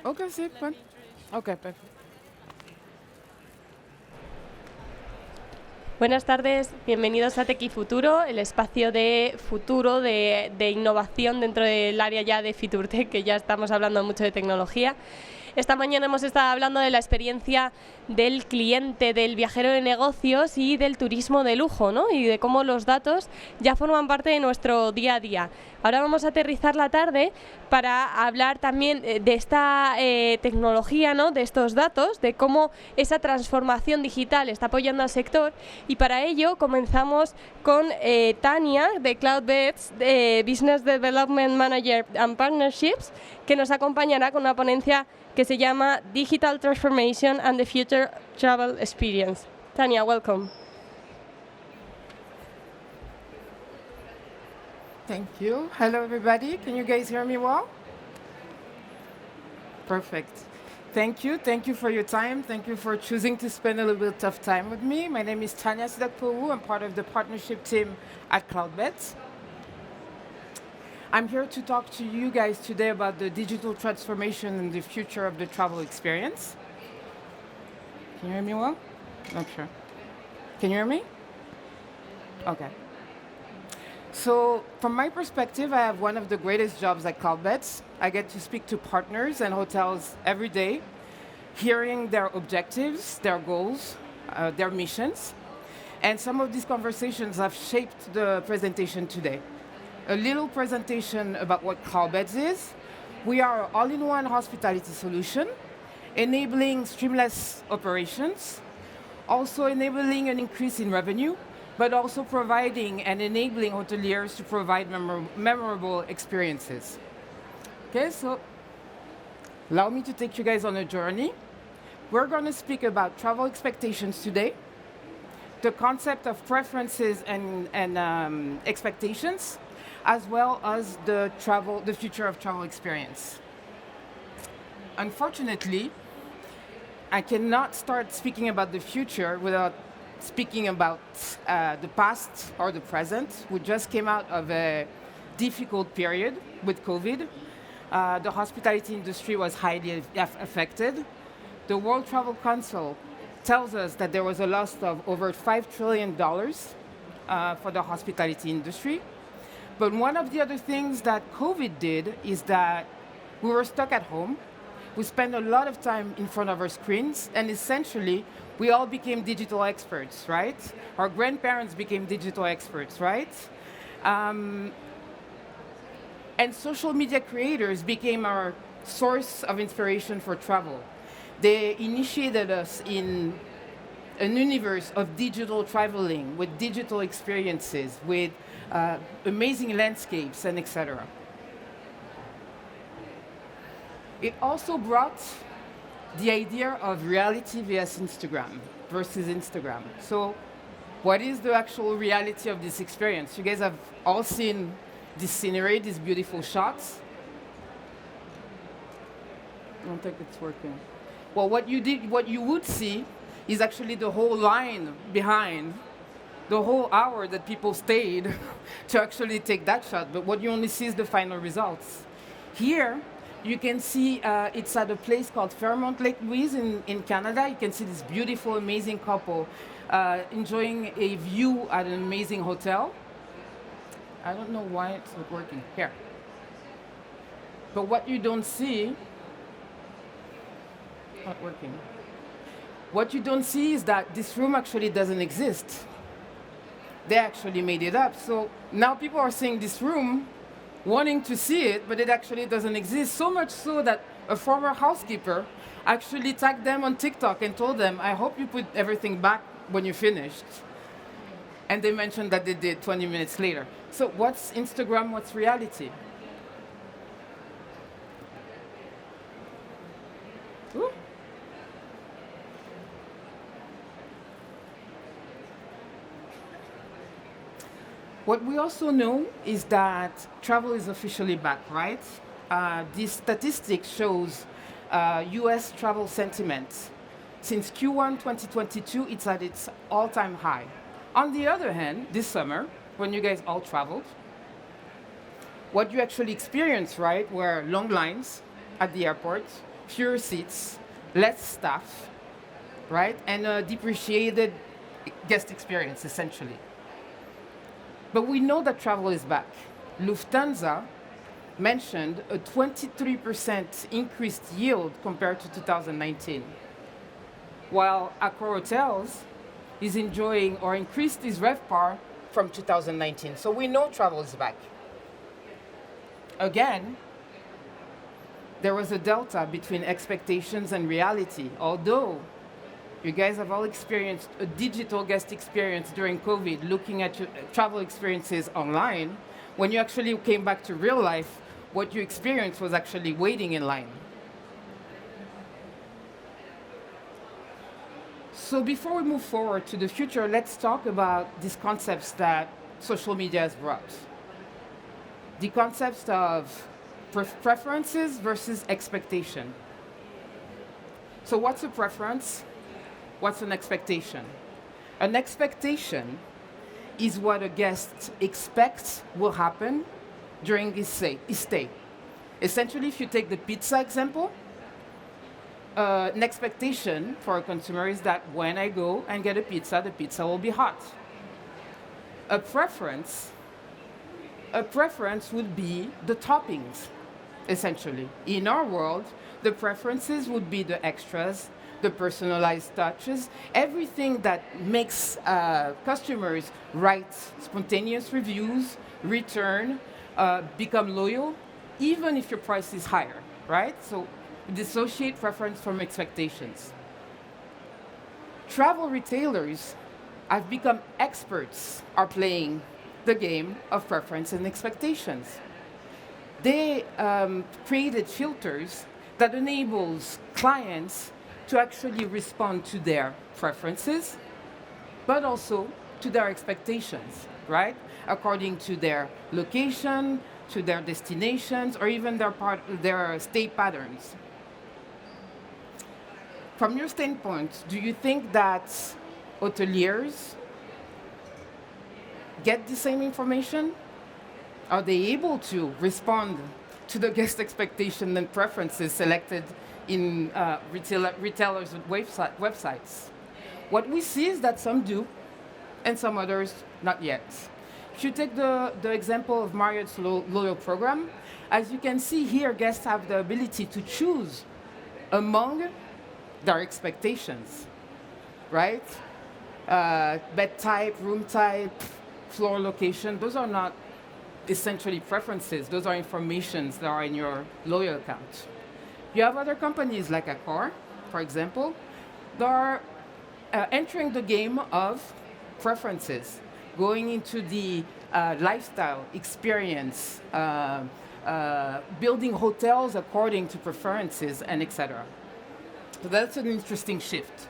Ok, sí, bueno. Ok, perfecto. Buenas tardes, bienvenidos a TechY Futuro, el espacio de futuro, de innovación dentro del área ya de Fitur Tech, que ya estamos hablando mucho de tecnología. Esta mañana hemos estado hablando de la experiencia del cliente, del viajero de negocios y del turismo de lujo, ¿no? Y de cómo los datos ya forman parte de nuestro día a día. Ahora vamos a aterrizar la tarde para hablar también de esta tecnología, ¿no? De estos datos, de cómo esa transformación digital está apoyando al sector, y para ello comenzamos con Tania de Cloudbeds, Business Development Manager and Partnerships, que nos acompañará con una ponencia que se llama Digital Transformation and the Future Travel Experience. Tania, welcome. Thank you. Hello, everybody. Can you guys hear me well? Perfect. Thank you. Thank you for your time. Thank you for choosing to spend a little bit of time with me. My name is Tanya Sidakpowu. I'm part of the partnership team at Cloudbeds. I'm here to talk to you guys today about the digital transformation and the future of the travel experience. Can you hear me well? Not sure. Can you hear me? Okay. So, from my perspective, I have one of the greatest jobs at Cloudbeds. I get to speak to partners and hotels every day, hearing their objectives, their goals, their missions. And some of these conversations have shaped the presentation today. A little presentation about what Cloudbeds is. We are an all-in-one hospitality solution, enabling streamless operations, also enabling an increase in revenue, but also providing and enabling hoteliers to provide memorable experiences. Okay, so allow me to take you guys on a journey. We're going to speak about travel expectations today, the concept of preferences and expectations, as well as the future of travel experience. Unfortunately, I cannot start speaking about the future without speaking about the past or the present. We just came out of a difficult period with COVID. The hospitality industry was highly affected. The World Travel Council tells us that there was a loss of over $5 trillion for the hospitality industry. But one of the other things that COVID did is that we were stuck at home. We spent a lot of time in front of our screens, and essentially, we all became digital experts, right? Our grandparents became digital experts, right? And social media creators became our source of inspiration for travel. They initiated us in an universe of digital traveling, with digital experiences, with amazing landscapes, and etc. It also brought the idea of reality vs Instagram versus Instagram. So what is the actual reality of this experience? You guys have all seen this scenery, these beautiful shots. I don't think it's working. Well, what you would see is actually the whole line behind, the whole hour that people stayed to actually take that shot, but what you only see is the final results. Here, you can see it's at a place called Fairmont Lake Louise in Canada. You can see this beautiful, amazing couple enjoying a view at an amazing hotel. I don't know why it's not working. Here. But what you don't see, not working. What you don't see is that this room actually doesn't exist. They actually made it up. So now people are seeing this room, wanting to see it, but it actually doesn't exist. So much so that a former housekeeper actually tagged them on TikTok and told them, I hope you put everything back when you're finished. And they mentioned that they did 20 minutes later. So what's Instagram, what's reality? Ooh. What we also know is that travel is officially back, right? This statistic shows US travel sentiment. Since Q1 2022, it's at its all-time high. On the other hand, this summer, when you guys all traveled, what you actually experienced, right, were long lines at the airport, fewer seats, less staff, right? And a depreciated guest experience, essentially. But we know that travel is back. Lufthansa mentioned a 23% increased yield compared to 2019, while Accor Hotels is enjoying or increased its RevPAR from 2019. So we know travel is back. Again, there was a delta between expectations and reality. Although you guys have all experienced a digital guest experience during COVID, looking at your travel experiences online, when you actually came back to real life, what you experienced was actually waiting in line. So before we move forward to the future, let's talk about these concepts that social media has brought. The concepts of preferences versus expectation. So what's a preference? What's an expectation? An expectation is what a guest expects will happen during his stay. Essentially, if you take the pizza example, an expectation for a consumer is that when I go and get a pizza, the pizza will be hot. A preference would be the toppings, essentially. In our world, the preferences would be the extras, the personalized touches, everything that makes customers write spontaneous reviews, return, become loyal, even if your price is higher, right? So dissociate preference from expectations. Travel retailers have become experts at playing the game of preference and expectations. They created filters that enables clients to actually respond to their preferences, but also to their expectations, right? According to their location, to their destinations, or even their stay patterns. From your standpoint, do you think that hoteliers get the same information? Are they able to respond to the guest expectation and preferences selected in retailers' websites? What we see is that some do, and some others not yet. If you take the example of Marriott's loyal program, as you can see here, guests have the ability to choose among their expectations, right? Bed type, room type, floor location, those are not essentially preferences. Those are informations that are in your loyal account. You have other companies like Accor, for example, that are entering the game of preferences, going into the lifestyle experience, building hotels according to preferences, and etc. So that's an interesting shift.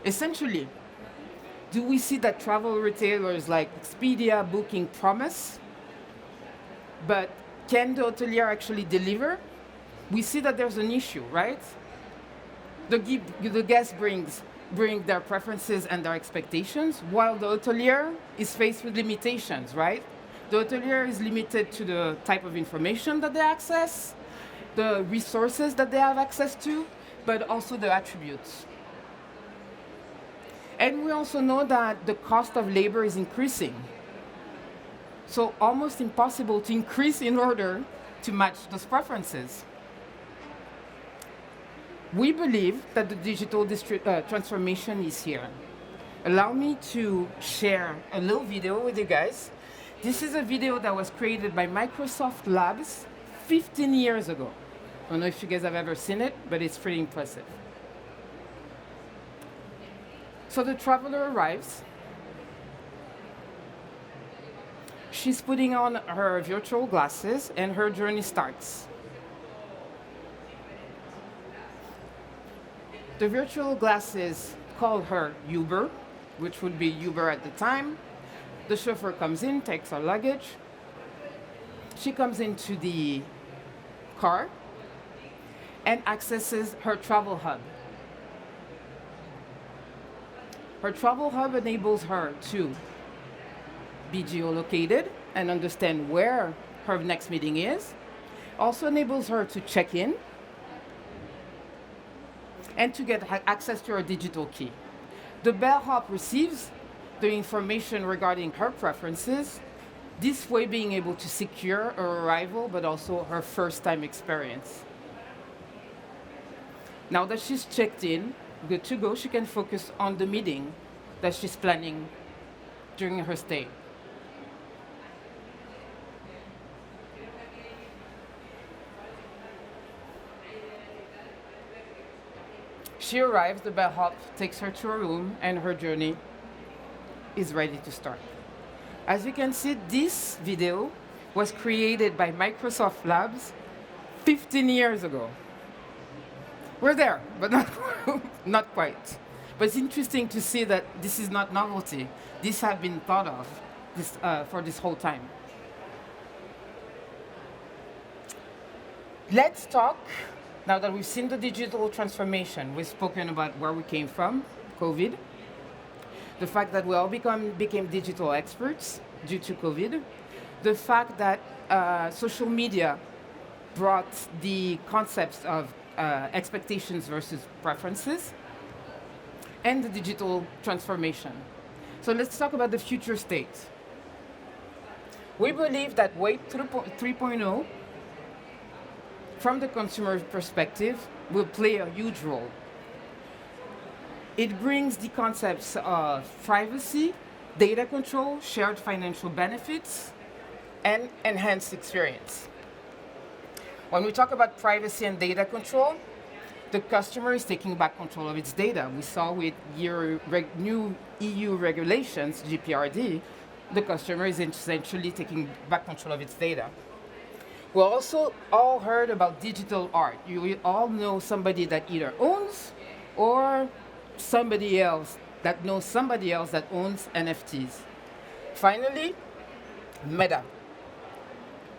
Essentially, do we see that travel retailers like Expedia, Booking promise, but can the hotelier actually deliver? We see that there's an issue, right? The guest bring their preferences and their expectations, while the hotelier is faced with limitations, right? The hotelier is limited to the type of information that they access, the resources that they have access to, but also the attributes. And we also know that the cost of labor is increasing. So almost impossible to increase in order to match those preferences. We believe that the digital transformation is here. Allow me to share a little video with you guys. This is a video that was created by Microsoft Labs 15 years ago. I don't know if you guys have ever seen it, but it's pretty impressive. So the traveler arrives. She's putting on her virtual glasses and her journey starts. The virtual glasses call her Uber, which would be Uber at the time. The chauffeur comes in, takes her luggage. She comes into the car and accesses her travel hub. Her travel hub enables her to be geolocated and understand where her next meeting is, Also enables her to check in and to get access to her digital key. The bellhop receives the information regarding her preferences, this way being able to secure her arrival, but also her first time experience. Now that she's checked in, good to go, she can focus on the meeting that she's planning during her stay. She arrives, the bellhop takes her to her room, and her journey is ready to start. As you can see, this video was created by Microsoft Labs 15 years ago. We're there, but not quite. But it's interesting to see that this is not novelty. This has been thought of for this whole time. Let's talk, now that we've seen the digital transformation, we've spoken about where we came from, COVID, the fact that we all became digital experts due to COVID, the fact that social media brought the concepts of expectations versus preferences, and the digital transformation. So let's talk about the future state. We believe that Web 3.0, from the consumer perspective, will play a huge role. It brings the concepts of privacy, data control, shared financial benefits, and enhanced experience. When we talk about privacy and data control, the customer is taking back control of its data. We saw with new EU regulations, GPRD, the customer is essentially taking back control of its data. We also all heard about digital art. You all know somebody that either owns or somebody else that knows somebody else that owns NFTs. Finally, meta,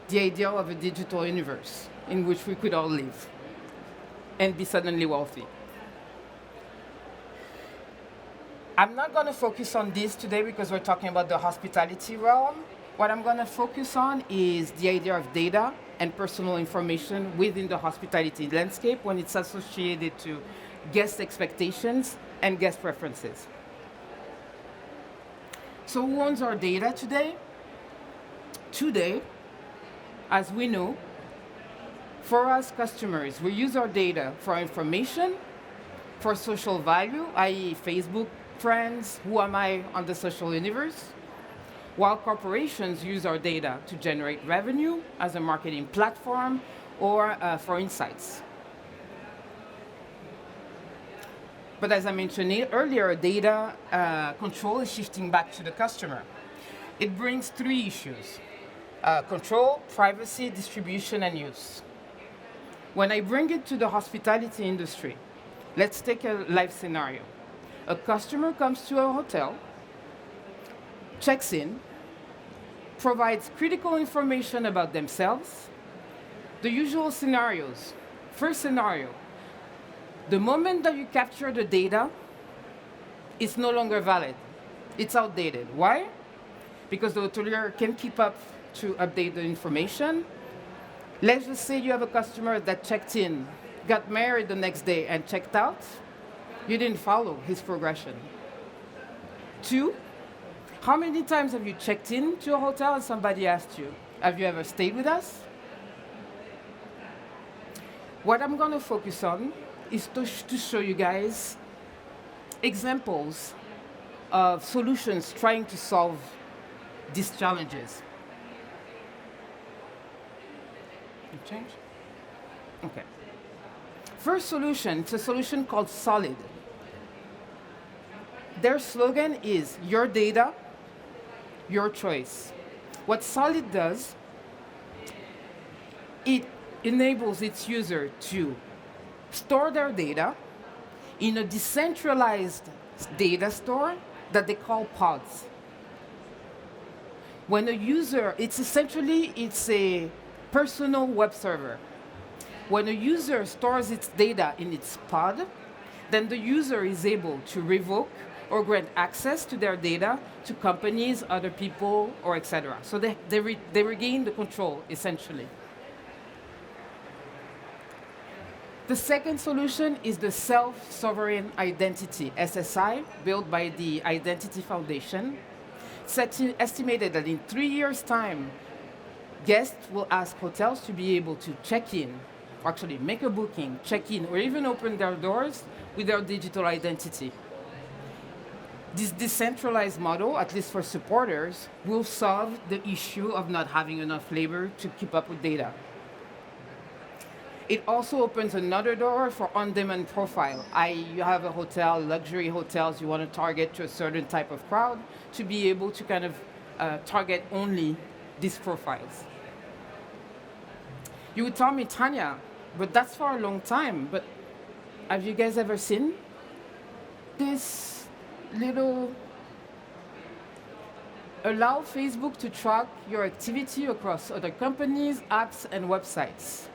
the idea of a digital universe in which we could all live and be suddenly wealthy. I'm not going to focus on this today because we're talking about the hospitality realm. What I'm going to focus on is the idea of data and personal information within the hospitality landscape when it's associated to guest expectations and guest preferences. So who owns our data today? Today, as we know, for us customers, we use our data for information, for social value, i.e. Facebook, friends, who am I on the social universe, while corporations use our data to generate revenue as a marketing platform or for insights. But as I mentioned earlier, data control is shifting back to the customer. It brings three issues: control, privacy, distribution, and use. When I bring it to the hospitality industry, let's take a live scenario. A customer comes to a hotel, checks in, provides critical information about themselves. The usual scenarios. First scenario, the moment that you capture the data, it's no longer valid. It's outdated. Why? Because the hotelier can keep up to update the information. Let's just say you have a customer that checked in, got married the next day, and checked out. You didn't follow his progression. Two, how many times have you checked in to a hotel and somebody asked you, have you ever stayed with us? What I'm going to focus on is to show you guys examples of solutions trying to solve these challenges. You change? Okay. First solution, it's a solution called Solid. Their slogan is your data, your choice. What Solid does, it enables its user to store their data in a decentralized data store that they call pods. When a user, it's a personal web server. When a user stores its data in its pod, then the user is able to revoke or grant access to their data to companies, other people, or etc. So they regain the control, essentially. The second solution is the Self-Sovereign Identity, SSI, built by the Identity Foundation. It's estimated that in 3 years' time, guests will ask hotels to be able to check in, actually make a booking, check in, or even open their doors with their digital identity. This decentralized model, at least for supporters, will solve the issue of not having enough labor to keep up with data. It also opens another door for on-demand profile. You have a hotel, luxury hotels, you want to target to a certain type of crowd, to be able to kind of target only these profiles. You would tell me, Tanya, but that's for a long time, but have you guys ever seen this little allow Facebook to track your activity across other companies, apps, and websites?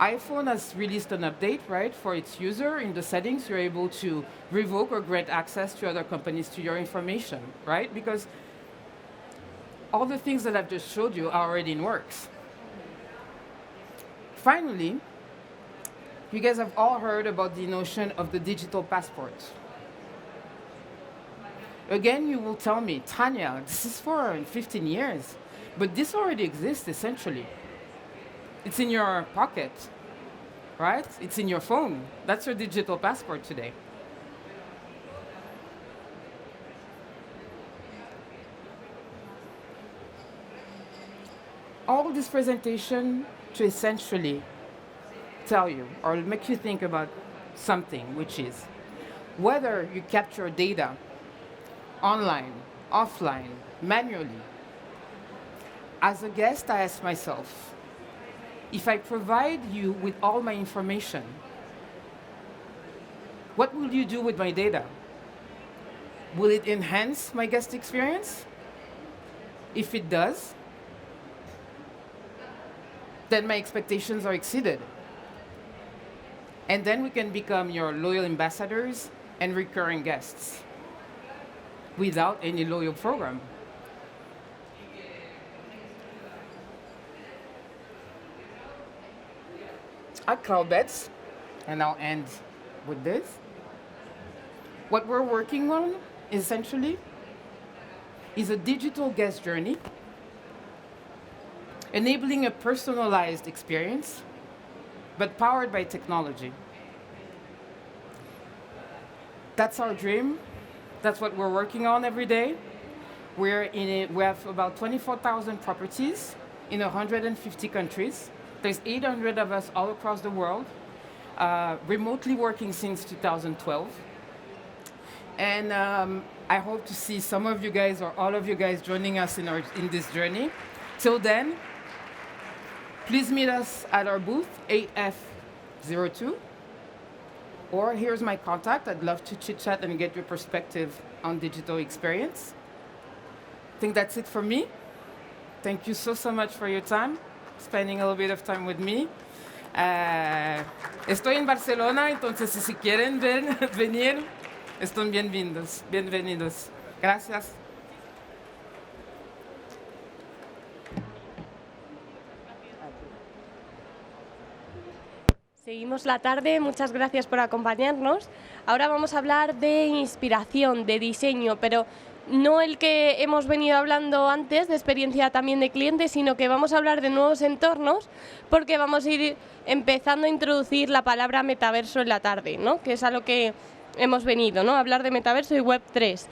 iPhone has released an update, right, for its user. In the settings, you're able to revoke or grant access to other companies to your information, right? Because all the things that I've just showed you are already in works. Finally, you guys have all heard about the notion of the digital passport. Again, you will tell me, Tanya, this is for 15 years, but this already exists essentially. It's in your pocket, right? It's in your phone. That's your digital passport today. All this presentation to essentially tell you or make you think about something, which is whether you capture data online, offline, manually. As a guest, I ask myself, if I provide you with all my information, what will you do with my data? Will it enhance my guest experience? If it does, then my expectations are exceeded. And then we can become your loyal ambassadors and recurring guests without any loyal program. At Cloudbeds, and I'll end with this, what we're working on essentially is a digital guest journey, enabling a personalized experience, but powered by technology. That's our dream. That's what we're working on every day. We have about 24,000 properties in 150 countries. There's 800 of us all across the world, remotely working since 2012. And I hope to see some of you guys or all of you guys joining us in this journey. Till then, please meet us at our booth, 8F02. Or here's my contact. I'd love to chit-chat and get your perspective on digital experience. I think that's it for me. Thank you so much for your time, spending a little bit of time with me. Estoy en Barcelona, entonces si quieren venir, están bienvenidos. Gracias. Seguimos la tarde, muchas gracias por acompañarnos. Ahora vamos a hablar de inspiración, de diseño, pero no el que hemos venido hablando antes, de experiencia también de clientes, sino que vamos a hablar de nuevos entornos, porque vamos a ir empezando a introducir la palabra metaverso en la tarde, ¿no? Que es a lo que hemos venido, ¿no? Hablar de metaverso y Web3.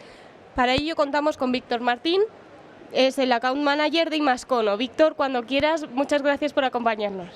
Para ello contamos con Víctor Martín, es el Account Manager de Imascono. Víctor, cuando quieras, muchas gracias por acompañarnos.